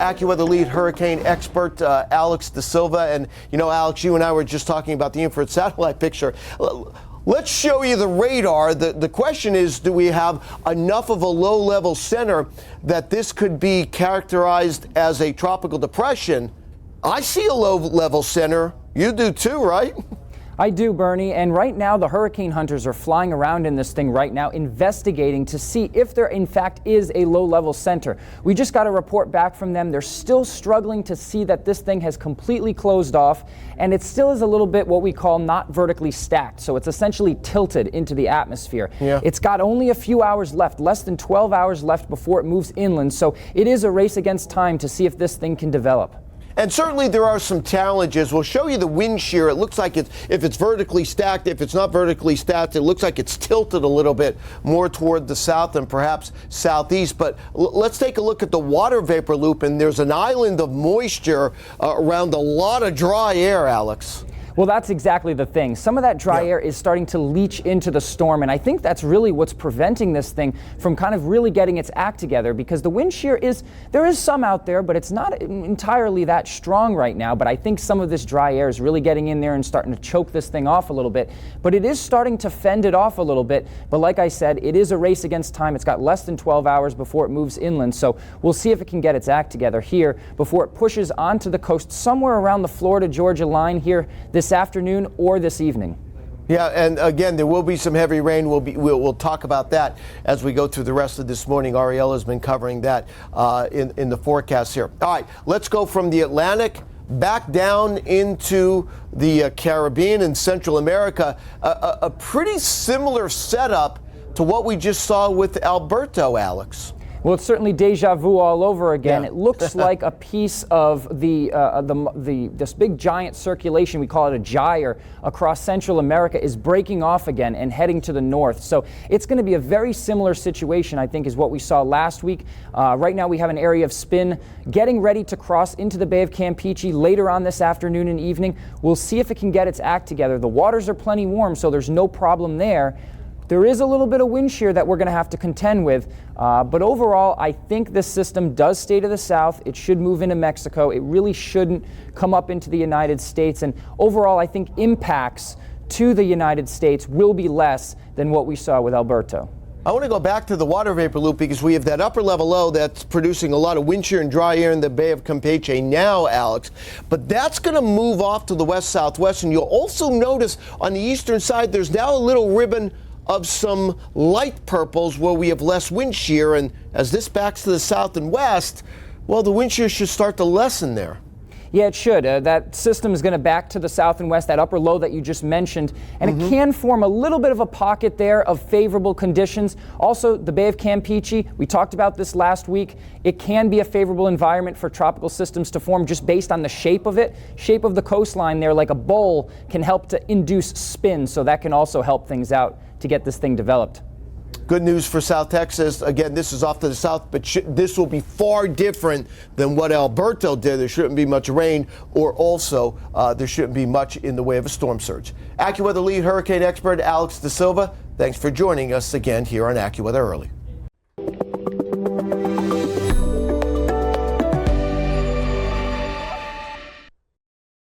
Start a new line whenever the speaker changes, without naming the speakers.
AccuWeather lead hurricane expert Alex De Silva. And, you know, Alex, you and I were just talking about the infrared satellite picture. Let's show you the radar. The question is, do we have enough of a low-level center that this could be characterized as a tropical depression? I see a low-level center. You do too, right?
I do, Bernie, and right now the hurricane hunters are flying around in this thing right now, investigating to see if there in fact is a low-level center. We just got a report back from them. They're still struggling to see that this thing has completely closed off, and it still is a little bit what we call not vertically stacked, so it's essentially tilted into the atmosphere.
Yeah.
It's got only a few hours left, less than 12 hours left before it moves inland, so it is a race against time to see if this thing can develop.
And certainly there are some challenges. We'll show you the wind shear. It looks like if it's vertically stacked. If it's not vertically stacked, it looks like it's tilted a little bit more toward the south and perhaps southeast. But let's take a look at the water vapor loop. And there's an island of moisture around a lot of dry air, Alex.
Well, that's exactly the thing. Some of that dry air is starting to leach into the storm, and I think that's really what's preventing this thing from kind of really getting its act together, because the wind shear there is some out there, but it's not entirely that strong right now. But I think some of this dry air is really getting in there and starting to choke this thing off a little bit. But it is starting to fend it off a little bit. But like I said, it is a race against time. It's got less than 12 hours before it moves inland, so we'll see if it can get its act together here before it pushes onto the coast somewhere around the Florida-Georgia line here this afternoon or this evening.
Yeah, and again, there will be some heavy rain. We'll talk about that as we go through the rest of this morning. Ariella has been covering that in the forecast here. All right, let's go from the Atlantic back down into the Caribbean and Central America. A pretty similar setup to what we just saw with Alberto, Alex.
Well, it's certainly deja vu all over again.
Yeah.
It looks like a piece of this big giant circulation, we call it a gyre, across Central America is breaking off again and heading to the north. So it's going to be a very similar situation, I think, is what we saw last week. Right now we have an area of spin getting ready to cross into the Bay of Campeche later on this afternoon and evening. We'll see if it can get its act together. The waters are plenty warm, so there's no problem there. There is a little bit of wind shear that we're going to have to contend with, but overall, I think this system does stay to the south. It should move into Mexico. It really shouldn't come up into the United States, and overall, I think impacts to the United States will be less than what we saw with Alberto.
I want to go back to the water vapor loop because we have that upper level low that's producing a lot of wind shear and dry air in the Bay of Campeche now, Alex. But that's going to move off to the west-southwest, and you'll also notice on the eastern side there's now a little ribbon of some light purples where we have less wind shear, and as this backs to the south and west, well, the wind shear should start to lessen there.
Yeah, it should. That system is going to back to the south and west, that upper low that you just mentioned, and it can form a little bit of a pocket there of favorable conditions. Also, the Bay of Campeche, we talked about this last week. It can be a favorable environment for tropical systems to form just based on the shape of it. Shape of the coastline there, like a bowl, can help to induce spin, so that can also help things out to get this thing developed.
Good news for South Texas. Again, this is off to the south, but this will be far different than what Alberto did. There shouldn't be much rain, or also there shouldn't be much in the way of a storm surge. AccuWeather lead hurricane expert Alex De Silva, thanks for joining us again here on AccuWeather Early.